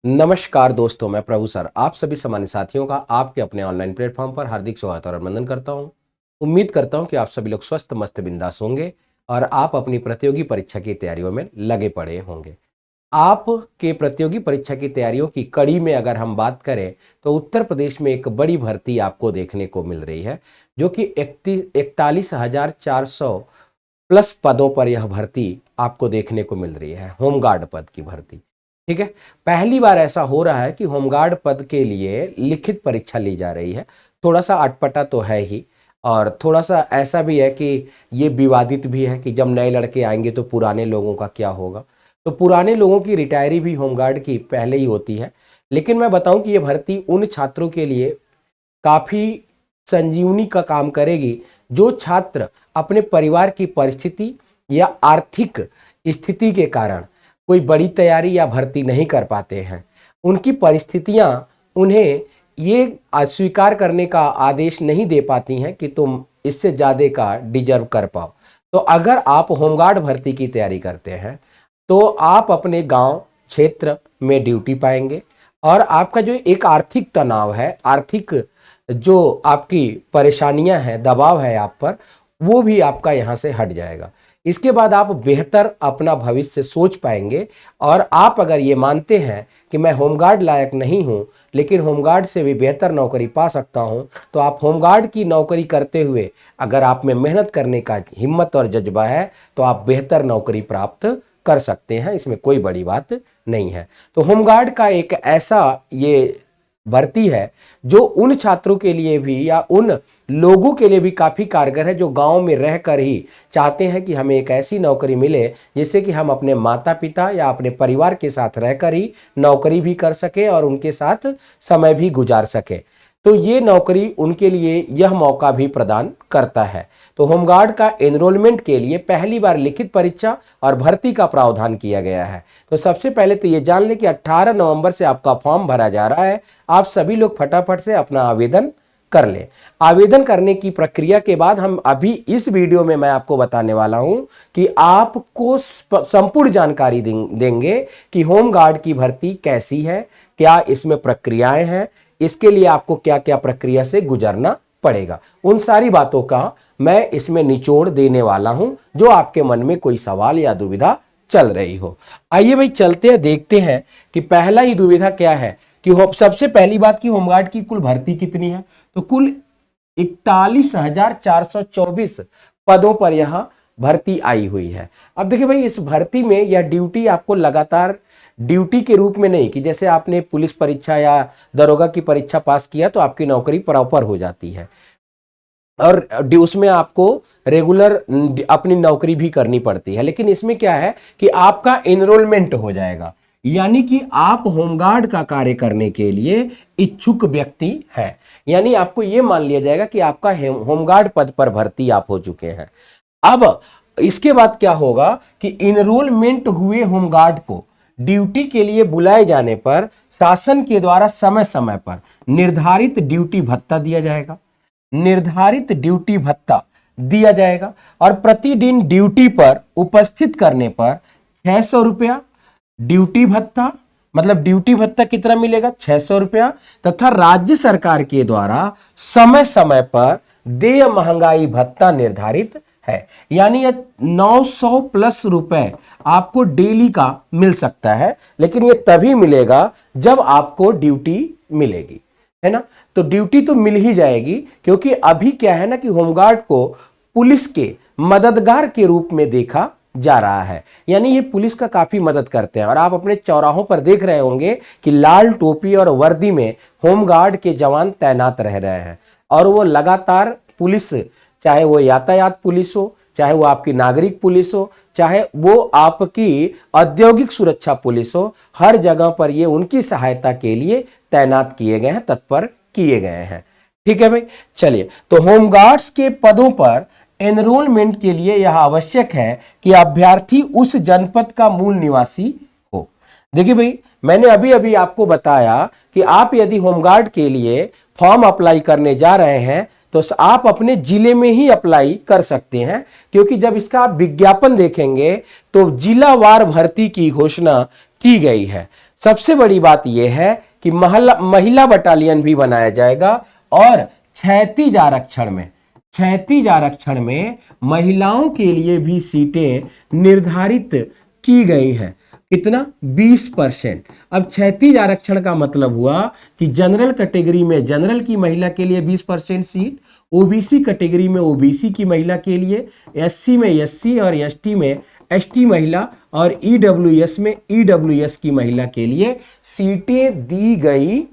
नमस्कार दोस्तों, मैं प्रभु सर आप सभी सामान्य साथियों का आपके अपने ऑनलाइन प्लेटफॉर्म पर हार्दिक स्वागत और अभिनंदन करता हूं। उम्मीद करता हूं कि आप सभी लोग स्वस्थ मस्त बिंदास होंगे और आप अपनी प्रतियोगी परीक्षा की तैयारियों में लगे पड़े होंगे। आपके प्रतियोगी परीक्षा की तैयारियों की कड़ी में अगर हम बात करें तो उत्तर प्रदेश में एक बड़ी भर्ती आपको देखने को मिल रही है, जो कि 41,400 प्लस पदों पर यह भर्ती आपको देखने को मिल रही है, होमगार्ड पद की भर्ती। ठीक है, पहली बार ऐसा हो रहा है कि होमगार्ड पद के लिए लिखित परीक्षा ली जा रही है। थोड़ा सा अटपटा तो है ही, और थोड़ा सा ऐसा भी है कि ये विवादित भी है कि जब नए लड़के आएंगे तो पुराने लोगों का क्या होगा। तो पुराने लोगों की रिटायरी भी होमगार्ड की पहले ही होती है, लेकिन मैं बताऊं कि ये भर्ती उन छात्रों के लिए काफ़ी संजीवनी का काम करेगी जो छात्र अपने परिवार की परिस्थिति या आर्थिक स्थिति के कारण कोई बड़ी तैयारी या भर्ती नहीं कर पाते हैं। उनकी परिस्थितियां उन्हें ये अस्वीकार करने का आदेश नहीं दे पाती हैं कि तुम इससे ज़्यादा का डिजर्व कर पाओ। तो अगर आप होमगार्ड भर्ती की तैयारी करते हैं तो आप अपने गांव क्षेत्र में ड्यूटी पाएंगे, और आपका जो एक आर्थिक तनाव है, आर्थिक जो आपकी परेशानियां हैं, दबाव है आप पर, वो भी आपका यहाँ से हट जाएगा। इसके बाद आप बेहतर अपना भविष्य सोच पाएंगे, और आप अगर ये मानते हैं कि मैं होमगार्ड लायक नहीं हूँ लेकिन होमगार्ड से भी बेहतर नौकरी पा सकता हूँ, तो आप होमगार्ड की नौकरी करते हुए अगर आप में मेहनत करने का हिम्मत और जज्बा है तो आप बेहतर नौकरी प्राप्त कर सकते हैं। इसमें कोई बड़ी बात नहीं है। तो होमगार्ड का एक ऐसा ये भर्ती है जो उन छात्रों के लिए भी या उन लोगों के लिए भी काफ़ी कारगर है जो गांव में रहकर ही चाहते हैं कि हमें एक ऐसी नौकरी मिले जिससे कि हम अपने माता पिता या अपने परिवार के साथ रहकर ही नौकरी भी कर सकें और उनके साथ समय भी गुजार सकें। तो ये नौकरी उनके लिए यह मौका भी प्रदान करता है। तो होमगार्ड का एनरोलमेंट के लिए पहली बार लिखित परीक्षा और भर्ती का प्रावधान किया गया है। तो सबसे पहले तो ये जान लें कि 18 नवंबर से आपका फॉर्म भरा जा रहा है। आप सभी लोग फटाफट से अपना आवेदन कर लें। आवेदन करने की प्रक्रिया के बाद हम अभी इस वीडियो में मैं आपको बताने वाला हूं कि आपको संपूर्ण जानकारी देंगे कि होमगार्ड की भर्ती कैसी है, क्या इसमें प्रक्रियाएं हैं, इसके लिए आपको क्या क्या प्रक्रिया से गुजरना पड़ेगा। उन सारी बातों का मैं इसमें निचोड़ देने वाला हूं, जो आपके मन में कोई सवाल या दुविधा चल रही हो। आइए भाई चलते हैं, देखते हैं कि पहला ही दुविधा क्या है कि सबसे पहली बात कि होमगार्ड की कुल भर्ती कितनी है। तो कुल 41,424 पदों पर यह भर्ती आई हुई है। अब देखिए भाई, इस भर्ती में यह ड्यूटी आपको लगातार ड्यूटी के रूप में नहीं कि जैसे आपने पुलिस परीक्षा या दरोगा की परीक्षा पास किया तो आपकी नौकरी प्रॉपर हो जाती है और उसमें आपको रेगुलर अपनी नौकरी भी करनी पड़ती है। लेकिन इसमें क्या है कि आपका एनरोलमेंट हो जाएगा, यानी कि आप होमगार्ड का कार्य करने के लिए इच्छुक व्यक्ति हैं। यानी आपको यह मान लिया जाएगा कि आपका होमगार्ड पद पर भर्ती आप हो चुके हैं। अब इसके बाद क्या होगा कि एनरोलमेंट हुए होमगार्ड को ड्यूटी के लिए बुलाए जाने पर शासन के द्वारा समय समय पर निर्धारित ड्यूटी भत्ता दिया जाएगा। निर्धारित ड्यूटी भत्ता दिया जाएगा और प्रतिदिन ड्यूटी पर उपस्थित करने पर 600 रुपया ड्यूटी भत्ता, मतलब ड्यूटी भत्ता कितना मिलेगा, 600 रुपया, तथा राज्य सरकार के द्वारा समय समय पर देय महंगाई भत्ता निर्धारित है। यानी 900 प्लस रुपए आपको डेली का मिल सकता है, लेकिन ये तभी मिलेगा जब आपको ड्यूटी मिलेगी, है ना। तो ड्यूटी तो मिल ही जाएगी, क्योंकि अभी क्या है ना कि होमगार्ड को पुलिस के मददगार के रूप में देखा जा रहा है। यानी ये पुलिस का काफी मदद करते हैं। और आप अपने चौराहों पर देख रहे होंगे कि लाल टोपी और वर्दी में होमगार्ड के जवान तैनात रह रहे हैं, और वो लगातार पुलिस, चाहे वो यातायात पुलिस हो, चाहे वो आपकी नागरिक पुलिस हो, चाहे वो आपकी औद्योगिक सुरक्षा पुलिस हो, हर जगह पर ये उनकी सहायता के लिए तैनात किए गए हैं, तत्पर किए गए हैं। ठीक है भाई, चलिए। तो होमगार्ड्स के पदों पर एनरोलमेंट के लिए यह आवश्यक है कि अभ्यर्थी उस जनपद का मूल निवासी हो। देखिए भाई, मैंने अभी अभी आपको बताया कि आप यदि होमगार्ड के लिए फॉर्म अप्लाई करने जा रहे हैं तो आप अपने जिले में ही अप्लाई कर सकते हैं, क्योंकि जब इसका आप विज्ञापन देखेंगे तो जिलावार भर्ती की घोषणा की गई है। सबसे बड़ी बात यह है कि महिला बटालियन भी बनाया जाएगा और क्षैतिज आरक्षण में महिलाओं के लिए भी सीटें निर्धारित की गई हैं। कितना? 20%। अब क्षैतिज आरक्षण का मतलब हुआ कि जनरल कैटेगरी में जनरल की महिला के लिए 20% सीट, ओबीसी कैटेगरी में ओबीसी की महिला के लिए, एससी में एससी और एसटी में एसटी महिला और ईडब्ल्यूएस में ईडब्ल्यूएस की महिला के लिए सीटें दी गई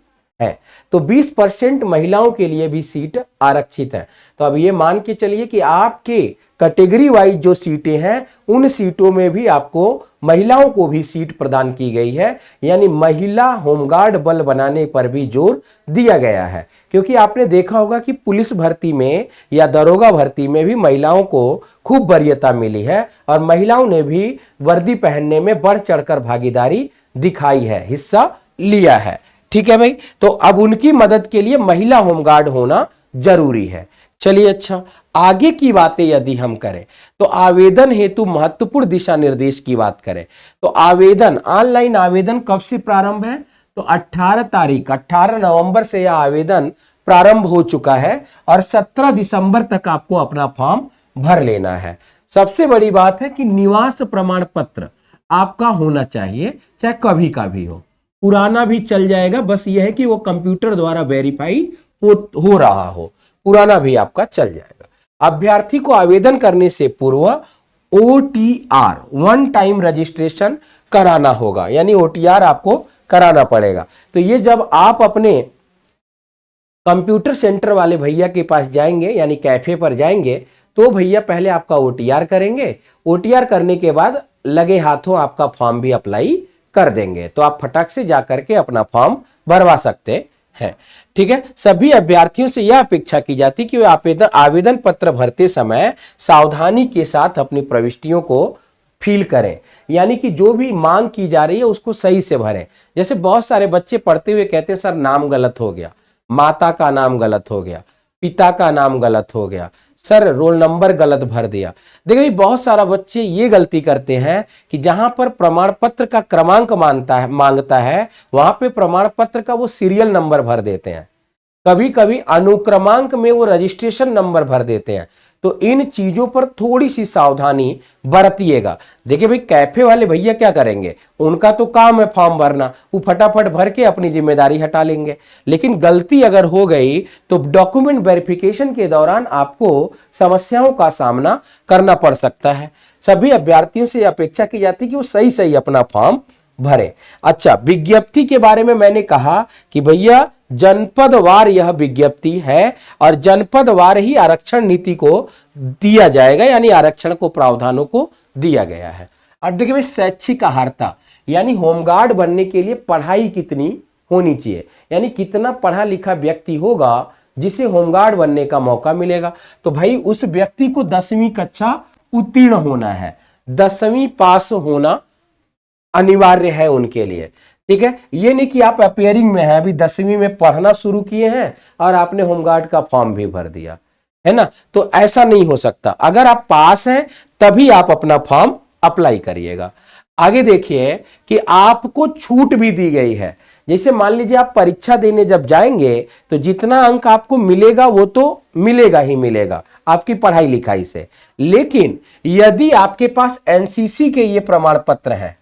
है। तो 20% महिलाओं के लिए भी सीट आरक्षित है। तो अब ये मान के चलिए कि आपके कैटेगरी वाइज जो सीटें हैं उन सीटों में भी आपको महिलाओं को भी सीट प्रदान की गई है, यानी महिला होमगार्ड बल बनाने पर भी जोर दिया गया है। क्योंकि आपने देखा होगा कि पुलिस भर्ती में या दरोगा भर्ती में भी महिलाओं को खूब वरीयता मिली है और महिलाओं ने भी वर्दी पहनने में बढ़ चढ़कर भागीदारी दिखाई है, हिस्सा लिया है। ठीक है भाई, तो अब उनकी मदद के लिए महिला होमगार्ड होना जरूरी है। चलिए, अच्छा, आगे की बातें यदि हम करें तो आवेदन हेतु महत्वपूर्ण दिशा निर्देश की बात करें तो ऑनलाइन आवेदन कब से प्रारंभ है? तो 18 नवंबर से यह आवेदन प्रारंभ हो चुका है और 17 दिसंबर तक आपको अपना फॉर्म भर लेना है। सबसे बड़ी बात है कि निवास प्रमाण पत्र आपका होना चाहिए, चाहे कभी का भी हो, पुराना भी चल जाएगा, बस यह है कि वो कंप्यूटर द्वारा वेरीफाई हो रहा हो, पुराना भी आपका चल जाएगा। अभ्यर्थी को आवेदन करने से पूर्व OTR वन टाइम रजिस्ट्रेशन कराना होगा, यानी OTR आपको कराना पड़ेगा। तो ये जब आप अपने कंप्यूटर सेंटर वाले भैया के पास जाएंगे, यानी कैफे पर जाएंगे, तो भैया पहले आपका OTR करेंगे। OTR करने के बाद लगे हाथों आपका फॉर्म भी अप्लाई कर देंगे, तो आप फटाक से जाकर के अपना फॉर्म भरवा सकते हैं। ठीक है, सभी अभ्यर्थियों से यह अपेक्षा की जाती कि वे आवेदन पत्र भरते समय सावधानी के साथ अपनी प्रविष्टियों को फिल करें, यानी कि जो भी मांग की जा रही है उसको सही से भरें। जैसे बहुत सारे बच्चे पढ़ते हुए कहते हैं सर नाम गलत हो गया, माता का नाम गलत हो गया, पिता का नाम गलत हो गया, सर रोल नंबर गलत भर दिया। देखिए बहुत सारा बच्चे ये गलती करते हैं कि जहां पर प्रमाण पत्र का क्रमांक मांगता है वहां पे प्रमाण पत्र का वो सीरियल नंबर भर देते हैं, कभी कभी अनुक्रमांक में वो रजिस्ट्रेशन नंबर भर देते हैं। तो इन चीजों पर थोड़ी सी सावधानी बरतिएगा। देखिए भाई कैफे वाले भैया क्या करेंगे, उनका तो काम है फॉर्म भरना, वो फटाफट भर के अपनी जिम्मेदारी हटा लेंगे। लेकिन गलती अगर हो गई तो डॉक्यूमेंट वेरिफिकेशन के दौरान आपको समस्याओं का सामना करना पड़ सकता है। सभी अभ्यर्थियों से अपेक्षा की जाती है कि वो सही सही अपना फॉर्म भरे। अच्छा, विज्ञप्ति के बारे में मैंने कहा कि भैया जनपदवार यह विज्ञप्ति है और जनपदवार ही आरक्षण नीति को दिया जाएगा, यानी आरक्षण को प्रावधानों को दिया गया है। अब देखिए भाई शैक्षिक अर्हता, यानी होमगार्ड बनने के लिए पढ़ाई कितनी होनी चाहिए, यानी कितना पढ़ा लिखा व्यक्ति होगा जिसे होमगार्ड बनने का मौका मिलेगा। तो भाई उस व्यक्ति को 10वीं कक्षा उत्तीर्ण होना है, 10वीं पास होना अनिवार्य है उनके लिए। ठीक है, ये नहीं कि आप अपेयरिंग में हैं, अभी 10वीं में पढ़ना शुरू किए हैं और आपने होमगार्ड का फॉर्म भी भर दिया है ना, तो ऐसा नहीं हो सकता। अगर आप पास हैं तभी आप अपना फॉर्म अप्लाई करिएगा। आगे देखिए कि आपको छूट भी दी गई है। जैसे मान लीजिए आप परीक्षा देने जब जाएंगे तो जितना अंक आपको मिलेगा वो तो मिलेगा ही मिलेगा आपकी पढ़ाई लिखाई से, लेकिन यदि आपके पास एनसीसी के ये प्रमाण पत्र हैं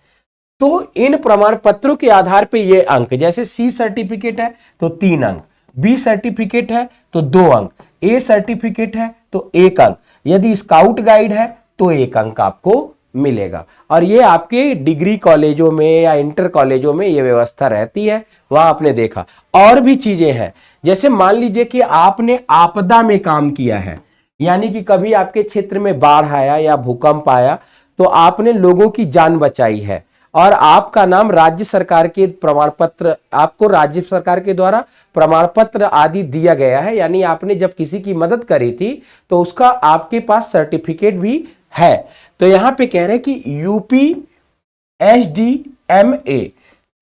तो इन प्रमाण पत्रों के आधार पे ये अंक, जैसे सी सर्टिफिकेट है तो 3 अंक, बी सर्टिफिकेट है तो 2 अंक, ए सर्टिफिकेट है तो 1 अंक, यदि स्काउट गाइड है तो 1 अंक आपको मिलेगा। और ये आपके डिग्री कॉलेजों में या इंटर कॉलेजों में ये व्यवस्था रहती है, वहां आपने देखा। और भी चीजें हैं, जैसे मान लीजिए कि आपने आपदा में काम किया है, यानी कि कभी आपके क्षेत्र में बाढ़ आया या भूकंप आया तो आपने लोगों की जान बचाई है और आपका नाम राज्य सरकार के प्रमाण पत्र, आपको राज्य सरकार के द्वारा प्रमाण पत्र आदि दिया गया है, यानी आपने जब किसी की मदद करी थी तो उसका आपके पास सर्टिफिकेट भी है। तो यहां पे कह रहे हैं कि UPSDMA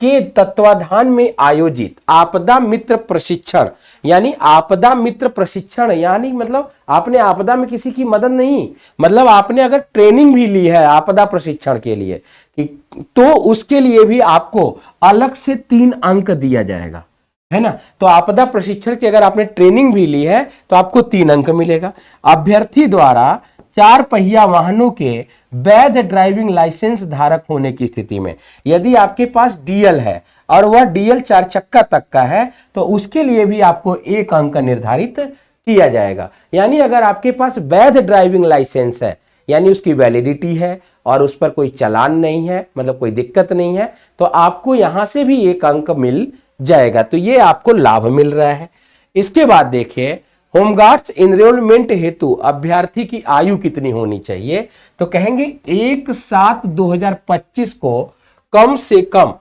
के तत्वाधान में आयोजित आपदा मित्र प्रशिक्षण, यानी आपदा मित्र प्रशिक्षण यानी मतलब आपने आपदा में किसी की मदद नहीं, मतलब आपने अगर ट्रेनिंग भी ली है आपदा प्रशिक्षण के लिए तो उसके लिए भी आपको अलग से 3 अंक दिया जाएगा, है ना। तो आपदा प्रशिक्षण की अगर आपने ट्रेनिंग भी ली है तो आपको 3 अंक मिलेगा। अभ्यर्थी द्वारा 4 पहिया वाहनों के वैध ड्राइविंग लाइसेंस धारक होने की स्थिति में, यदि आपके पास डीएल है और वह डीएल 4 चक्का तक का है तो उसके लिए भी आपको 1 अंक निर्धारित किया जाएगा। यानी अगर आपके पास वैध ड्राइविंग लाइसेंस है, यानी उसकी वैलिडिटी है और उस पर कोई चालान नहीं है, मतलब कोई दिक्कत नहीं है, तो आपको यहां से भी 1 अंक मिल जाएगा। तो ये आपको लाभ मिल रहा है। इसके बाद देखिए, होमगार्ड्स एनरोलमेंट हेतु अभ्यर्थी की आयु कितनी होनी चाहिए, तो कहेंगे 1/7/2025 को कम से कम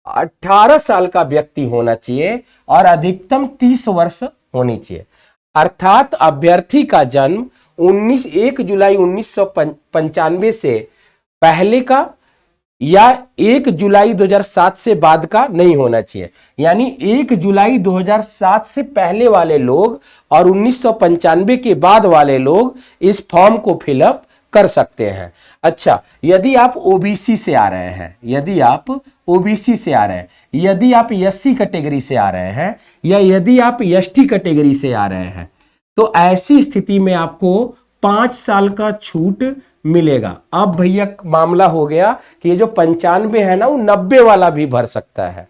18 साल का व्यक्ति होना चाहिए और अधिकतम 30 वर्ष होनी चाहिए। अर्थात अभ्यर्थी का जन्म 1 जुलाई 1995 से पहले का या 1 जुलाई 2007 से बाद का नहीं होना चाहिए। यानी 1 जुलाई 2007 से पहले वाले लोग और 1995 के बाद वाले लोग इस फॉर्म को फिलअप कर सकते हैं। अच्छा, यदि आप ओबीसी से आ रहे हैं, यदि आप ओबीसी से आ रहे हैं, यदि आप एससी कैटेगरी से आ रहे हैं या यदि आप एसटी कैटेगरी से आ रहे हैं, तो ऐसी स्थिति में आपको 5 साल का छूट मिलेगा। अब भैया मामला हो गया कि ये जो 95 है ना, वो 90 वाला भी भर सकता है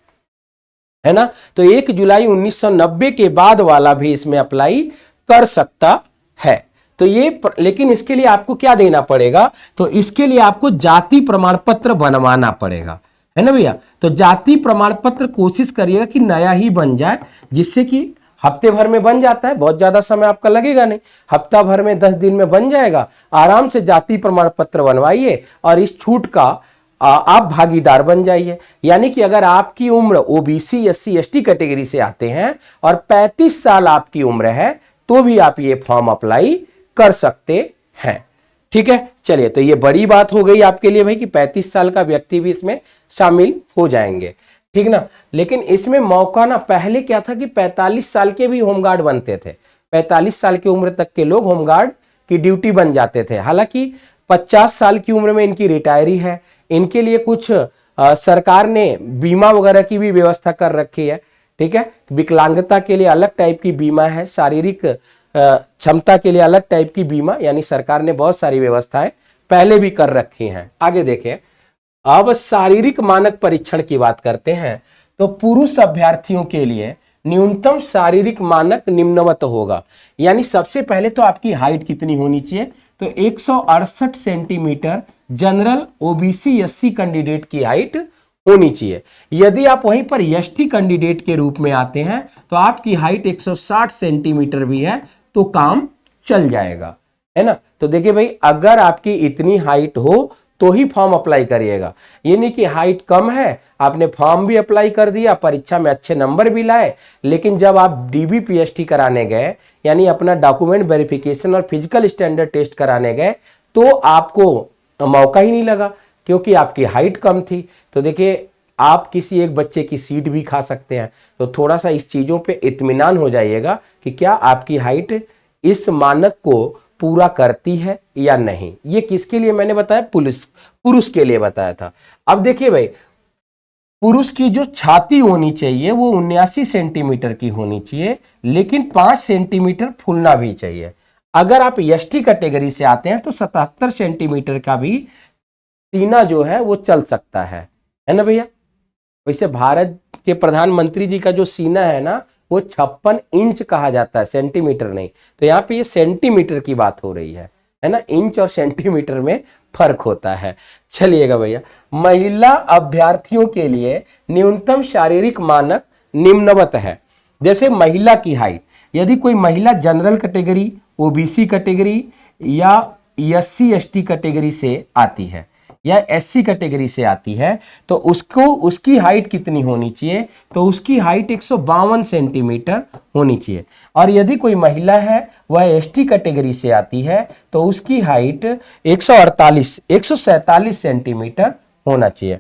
ना। तो 1 जुलाई 1990 के बाद वाला भी इसमें अप्लाई कर सकता है। तो ये लेकिन इसके लिए आपको क्या देना पड़ेगा, तो इसके लिए आपको जाति प्रमाण पत्र बनवाना पड़ेगा, है ना भैया। तो जाति प्रमाण पत्र कोशिश करिएगा कि नया ही बन जाए, जिससे कि हफ्ते भर में बन जाता है, बहुत ज्यादा समय आपका लगेगा नहीं, हफ्ता भर में 10 दिन में बन जाएगा। आराम से जाति प्रमाण पत्र बनवाइए और इस छूट का आप भागीदार बन जाइए। यानी कि अगर आपकी उम्र ओबीसी एससी एसटी कैटेगरी से आते हैं और 35 साल आपकी उम्र है तो भी आप ये फॉर्म अप्लाई कर सकते हैं। ठीक है, चलिए, तो ये बड़ी बात हो गई आपके लिए भाई कि 35 साल का व्यक्ति भी इसमें शामिल हो जाएंगे, ठीक ना। लेकिन इसमें मौका ना, पहले क्या था कि 45 साल के भी होमगार्ड बनते थे, 45 साल की उम्र तक के लोग होमगार्ड की ड्यूटी बन जाते थे। हालांकि 50 साल की उम्र में इनकी रिटायरी है, इनके लिए कुछ सरकार ने बीमा वगैरह की भी व्यवस्था कर रखी है, ठीक है। विकलांगता के लिए अलग टाइप की बीमा है, शारीरिक क्षमता के लिए अलग टाइप की बीमा, यानी सरकार ने बहुत सारी व्यवस्थाएं पहले भी कर रखी हैं। आगे देखें, अब शारीरिक मानक परीक्षण की बात करते हैं। तो पुरुष अभ्यर्थियों के लिए न्यूनतम शारीरिक मानक निम्नवत होगा। यानी सबसे पहले तो आपकी हाइट कितनी होनी चाहिए, तो 168 centimetre general OBC SC candidate की हाइट होनी चाहिए। यदि आप वहीं पर एसटी कैंडिडेट के रूप में आते हैं तो आपकी हाइट 160 सेंटीमीटर भी है तो काम चल जाएगा, है ना। तो देखिए भाई, अगर आपकी इतनी हाइट हो तो ही फॉर्म अप्लाई करिएगा। ये नहीं कि हाइट कम है, आपने फॉर्म भी अप्लाई कर दिया, परीक्षा में अच्छे नंबर भी लाए, लेकिन जब आप डीबीपीएसटी कराने गए, यानी अपना डॉक्यूमेंट वेरिफिकेशन और फिजिकल स्टैंडर्ड टेस्ट कराने गए, तो आपको मौका ही नहीं लगा क्योंकि आपकी हाइट कम थी। तो देखिए, आप किसी एक बच्चे की सीट भी खा सकते हैं। तो थोड़ा सा इस चीज़ों पे इत्मीनान हो जाइएगा कि क्या आपकी हाइट इस मानक को पूरा करती है या नहीं। ये किसके लिए मैंने बताया, पुरुष के लिए बताया था। अब देखिए भाई, पुरुष की जो छाती होनी चाहिए वो 79 सेंटीमीटर की होनी चाहिए, लेकिन 5 सेंटीमीटर फूलना भी चाहिए। अगर आप एसटी कैटेगरी से आते हैं तो 77 सेंटीमीटर का भी सीना जो है वो चल सकता है ना भैया। वैसे भारत के प्रधानमंत्री जी का जो सीना है ना, वो 56 इंच कहा जाता है, सेंटीमीटर नहीं। तो यहाँ पे ये सेंटीमीटर की बात हो रही है ना, इंच और सेंटीमीटर में फर्क होता है। चलिएगा भैया, महिला अभ्यर्थियों के लिए न्यूनतम शारीरिक मानक निम्नवत है। जैसे महिला की हाइट, यदि कोई महिला जनरल कैटेगरी, ओबीसी कैटेगरी या एससी एसटी कैटेगरी से आती है या एससी कैटेगरी से आती है तो उसकी हाइट कितनी होनी चाहिए, तो उसकी हाइट 152 सेंटीमीटर होनी चाहिए। और यदि कोई महिला है वह एसटी कैटेगरी से आती है तो उसकी हाइट 147 सेंटीमीटर होना चाहिए।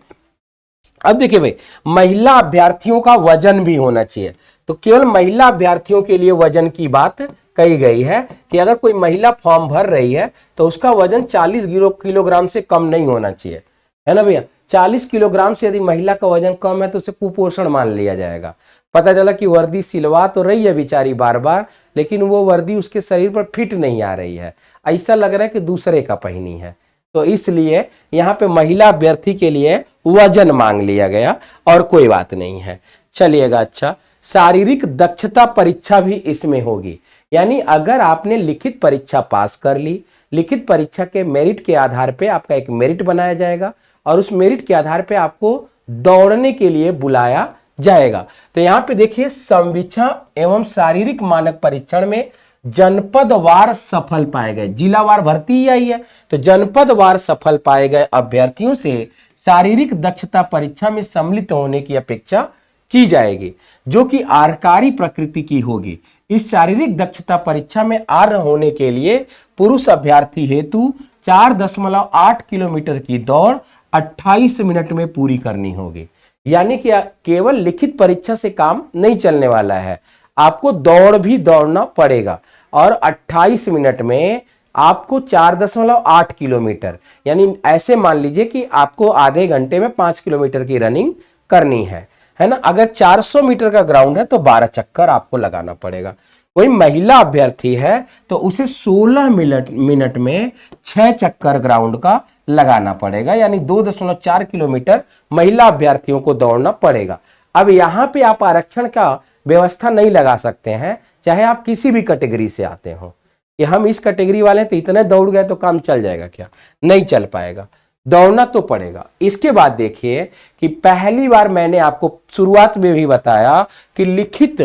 अब देखिए भाई, महिला अभ्यर्थियों का वजन भी होना चाहिए, तो केवल महिला अभ्यर्थियों के लिए वजन की बात कही गई है कि अगर कोई महिला फॉर्म भर रही है तो उसका वजन 40 किलोग्राम से कम नहीं होना चाहिए, है ना भैया। 40 किलोग्राम से यदि महिला का वजन कम है तो उसे कुपोषण मान लिया जाएगा। पता चला कि वर्दी सिलवा तो रही है बेचारी बार बार, लेकिन वो वर्दी उसके शरीर पर फिट नहीं आ रही है, ऐसा लग रहा है कि दूसरे का पहनी है, तो इसलिए यहाँ पे महिला अभ्यर्थी के लिए वजन मांग लिया गया और कोई बात नहीं है। चलिएगा, अच्छा, शारीरिक दक्षता परीक्षा भी इसमें होगी, यानी अगर आपने लिखित परीक्षा पास कर ली, लिखित परीक्षा के मेरिट के आधार पे आपका एक मेरिट बनाया जाएगा और उस मेरिट के आधार पे आपको दौड़ने के लिए बुलाया जाएगा। तो यहाँ पे देखिए, संविक्षा एवं शारीरिक मानक परीक्षण में जनपदवार सफल पाए गए, जिलावार भर्ती ही आई है, तो जनपदवार सफल पाए गए अभ्यर्थियों से शारीरिक दक्षता परीक्षा में सम्मिलित होने की अपेक्षा की जाएगी, जो कि आर्हकारी प्रकृति की होगी। इस शारीरिक दक्षता परीक्षा में आर्ह होने के लिए पुरुष अभ्यर्थी हेतु 4.8 किलोमीटर की दौड़ 28 मिनट में पूरी करनी होगी। यानी कि केवल लिखित परीक्षा से काम नहीं चलने वाला है, आपको दौड़ भी दौड़ना पड़ेगा और 28 मिनट में आपको 4.8 किलोमीटर, यानी ऐसे मान लीजिए कि आपको आधे घंटे में 5 किलोमीटर की रनिंग करनी है ना। अगर 400 मीटर का ग्राउंड है तो 12 चक्कर आपको लगाना पड़ेगा। वही महिला अभ्यर्थी है तो उसे 16 मिनट में 6 चक्कर ग्राउंड का लगाना पड़ेगा, यानी 2.4 किलोमीटर महिला अभ्यर्थियों को दौड़ना पड़ेगा। अब यहाँ पे आप आरक्षण का व्यवस्था नहीं लगा सकते हैं, चाहे आप किसी भी कैटेगरी से आते हो, कि हम इस कैटेगरी वाले तो इतने दौड़ गए तो काम चल जाएगा, क्या नहीं चल पाएगा, दौड़ना तो पड़ेगा। इसके बाद देखिए कि पहली बार मैंने आपको शुरुआत में भी बताया कि लिखित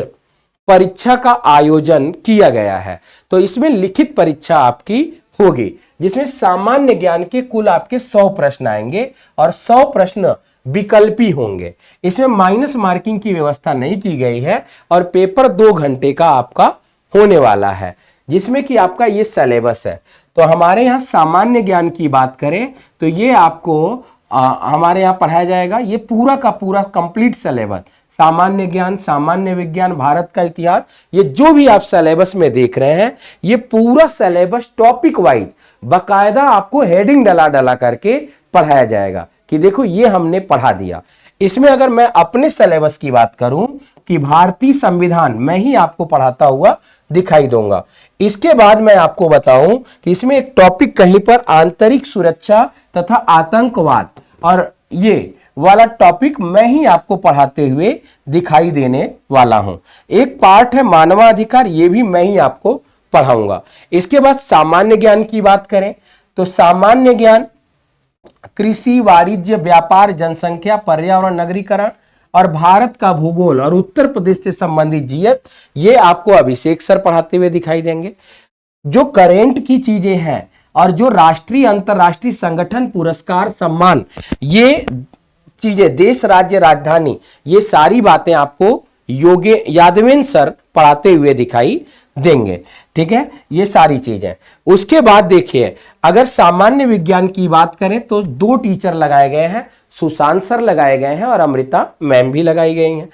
परीक्षा का आयोजन किया गया है, तो इसमें लिखित परीक्षा आपकी होगी, जिसमें सामान्य ज्ञान के कुल आपके 100 प्रश्न आएंगे और 100 प्रश्न विकल्पी होंगे। इसमें माइनस मार्किंग की व्यवस्था नहीं की गई है और पेपर 2 घंटे का आपका होने वाला है, जिसमें कि आपका ये सिलेबस है। तो हमारे यहाँ सामान्य ज्ञान की बात करें तो ये आपको हमारे यहाँ पढ़ाया जाएगा, ये पूरा का पूरा कंप्लीट सिलेबस, सामान्य ज्ञान, सामान्य विज्ञान, भारत का इतिहास, ये जो भी आप सिलेबस में देख रहे हैं, ये पूरा सिलेबस टॉपिक वाइज बकायदा आपको हेडिंग डला डला करके पढ़ाया जाएगा कि देखो ये हमने पढ़ा दिया। इसमें अगर मैं अपने सिलेबस की बात करूं कि भारतीय संविधान मैं ही आपको पढ़ाता हुआ दिखाई दूंगा। इसके बाद मैं आपको बताऊं कि इसमें एक टॉपिक कहीं पर आंतरिक सुरक्षा तथा आतंकवाद, और ये वाला टॉपिक मैं ही आपको पढ़ाते हुए दिखाई देने वाला हूं। एक पार्ट है मानवाधिकार, ये भी मैं ही आपको पढ़ाऊंगा। इसके बाद सामान्य ज्ञान की बात करें तो सामान्य ज्ञान कृषि, वाणिज्य, व्यापार, जनसंख्या, पर्यावरण, नगरीकरण और भारत का भूगोल और उत्तर प्रदेश से संबंधित जीएस, ये आपको अभिषेक सर पढ़ाते हुए दिखाई देंगे। जो करेंट की चीजें हैं और जो राष्ट्रीय अंतरराष्ट्रीय संगठन पुरस्कार सम्मान, ये चीजें, देश, राज्य, राजधानी, ये सारी बातें आपको यादवेंद्र सर पढ़ाते हुए दिखाई देंगे। ठीक है, ये सारी चीजें। उसके बाद देखिए, अगर सामान्य विज्ञान की बात करें तो 2 टीचर लगाए गए हैं, सुशांत सर लगाए गए हैं और अमृता मैम भी लगाई गई हैं।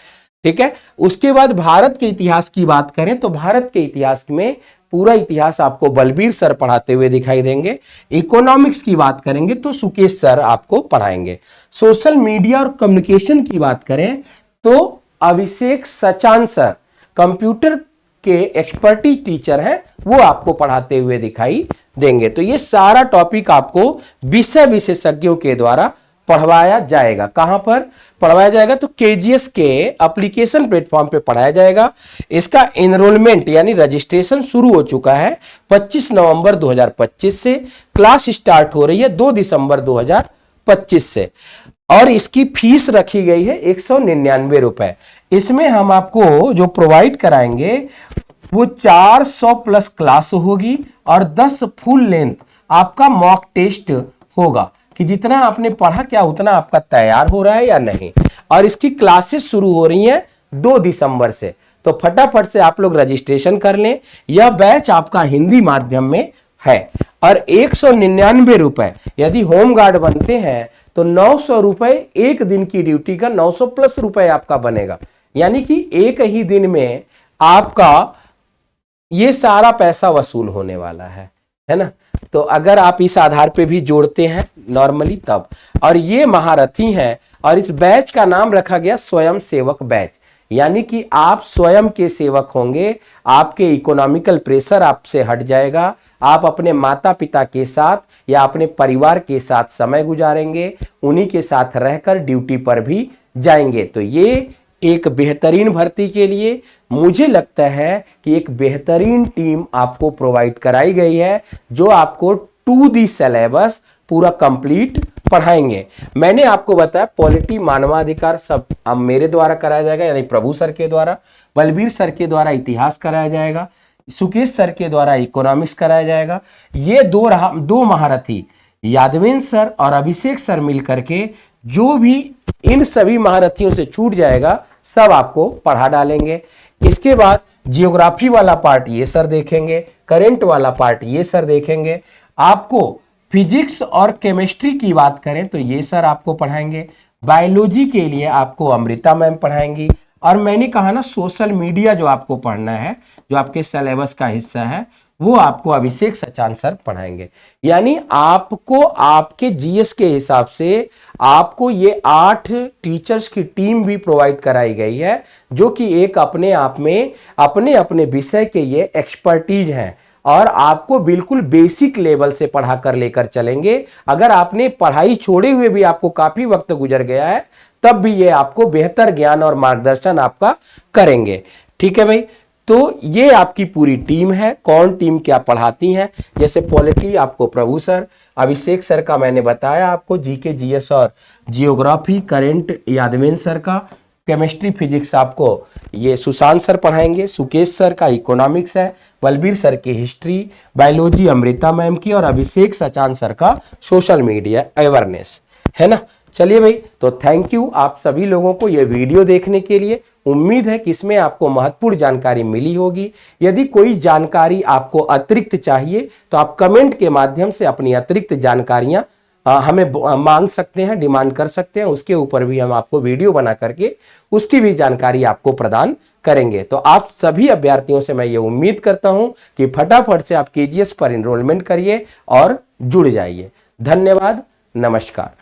ठीक है, उसके बाद भारत के इतिहास की बात करें तो भारत के इतिहास में पूरा इतिहास आपको बलबीर सर पढ़ाते हुए दिखाई देंगे। इकोनॉमिक्स की बात करेंगे तो सुकेश सर आपको पढ़ाएंगे। सोशल मीडिया और कम्युनिकेशन की बात करें तो अभिषेक सचान सर कंप्यूटर के एक्सपर्टीज टीचर हैं, वो आपको पढ़ाते हुए दिखाई देंगे। तो ये सारा टॉपिक आपको विषय विशेषज्ञों के द्वारा पढ़वाया जाएगा। कहां पर पढ़वाया जाएगा तो केजीएस के एप्लीकेशन प्लेटफॉर्म पे पढ़ाया जाएगा। इसका एनरोलमेंट यानी रजिस्ट्रेशन शुरू हो चुका है 25 नवंबर 2025 से। क्लास स्टार्ट हो रही है 2 दिसंबर 2025 से और इसकी फीस रखी गई है 199 रुपए। इसमें हम आपको जो प्रोवाइड कराएंगे वो 400 प्लस क्लास होगी और 10 फुल लेंथ आपका मॉक टेस्ट होगा कि जितना आपने पढ़ा क्या उतना आपका तैयार हो रहा है या नहीं। और इसकी क्लासेस शुरू हो रही हैं 2 दिसंबर से, तो फटाफट से आप लोग रजिस्ट्रेशन कर लें। यह बैच आपका हिंदी माध्यम में है और 199 रुपए यदि होम गार्ड बनते हैं तो 900 रुपए एक दिन की ड्यूटी का 900 प्लस रुपए आपका बनेगा, यानी कि एक ही दिन में आपका ये सारा पैसा वसूल होने वाला है ना। तो अगर आप इस आधार पे भी जोड़ते हैं नॉर्मली तब, और ये महारथी हैं और इस बैच का नाम रखा गया स्वयं सेवक बैच, यानी कि आप स्वयं के सेवक होंगे, आपके इकोनॉमिकल प्रेशर आपसे हट जाएगा, आप अपने माता पिता के साथ या अपने परिवार के साथ समय गुजारेंगे, उन्हीं के साथ रहकर ड्यूटी पर भी जाएंगे। तो ये एक बेहतरीन भर्ती के लिए मुझे लगता है कि एक बेहतरीन टीम आपको प्रोवाइड कराई गई है, जो आपको टू दी सिलेबस पूरा कंप्लीट पढ़ाएंगे। मैंने आपको बताया पॉलिटी, मानवाधिकार सब अब मेरे द्वारा कराया जाएगा, यानी प्रभु सर के द्वारा, बलबीर सर के द्वारा इतिहास कराया जाएगा, सुकेश सर के द्वारा इकोनॉमिक्स कराया जाएगा। ये दो महारथी यादवेंद्र सर और अभिषेक सर मिलकर के जो भी इन सभी महारथियों से छूट जाएगा सब आपको पढ़ा डालेंगे। इसके बाद जियोग्राफी वाला पार्ट ये सर देखेंगे, करंट वाला पार्ट ये सर देखेंगे। आपको फिजिक्स और केमिस्ट्री की बात करें तो ये सर आपको पढ़ाएंगे। बायोलॉजी के लिए आपको अमृता मैम पढ़ाएंगी। और मैंने कहा ना सोशल मीडिया जो आपको पढ़ना है, जो आपके सिलेबस का हिस्सा है, वो आपको अभिषेक सचान सर पढ़ाएंगे। यानी आपको आपके जीएस के हिसाब से आपको ये 8 टीचर्स की टीम भी प्रोवाइड कराई गई है, जो कि एक अपने आप में अपने अपने विषय के ये एक्सपर्टीज हैं और आपको बिल्कुल बेसिक लेवल से पढ़ा कर लेकर चलेंगे। अगर आपने पढ़ाई छोड़े हुए भी आपको काफी वक्त गुजर गया है, तब भी ये आपको बेहतर ज्ञान और मार्गदर्शन आपका करेंगे। ठीक है भाई, तो ये आपकी पूरी टीम है। कौन टीम क्या पढ़ाती है, जैसे पॉलिटी आपको प्रभु सर, अभिषेक सर का मैंने बताया आपको जीके जीएस और जियोग्राफी करंट यादवेंद्र सर का, केमिस्ट्री फिजिक्स आपको ये सुशांत सर पढ़ाएंगे, सुकेश सर का इकोनॉमिक्स है, बलबीर सर की हिस्ट्री, बायोलॉजी अमृता मैम की, और अभिषेक सचान सर का सोशल मीडिया अवेयरनेस, है ना। चलिए भाई, तो थैंक यू आप सभी लोगों को ये वीडियो देखने के लिए। उम्मीद है कि इसमें आपको महत्वपूर्ण जानकारी मिली होगी। यदि कोई जानकारी आपको अतिरिक्त चाहिए तो आप कमेंट के माध्यम से अपनी अतिरिक्त जानकारियां हमें मांग सकते हैं, डिमांड कर सकते हैं। उसके ऊपर भी हम आपको वीडियो बना करके उसकी भी जानकारी आपको प्रदान करेंगे। तो आप सभी अभ्यर्थियों से मैं ये उम्मीद करता हूं कि फटाफट से आप केजीएस पर एनरोलमेंट करिए और जुड़ जाइए। धन्यवाद, नमस्कार।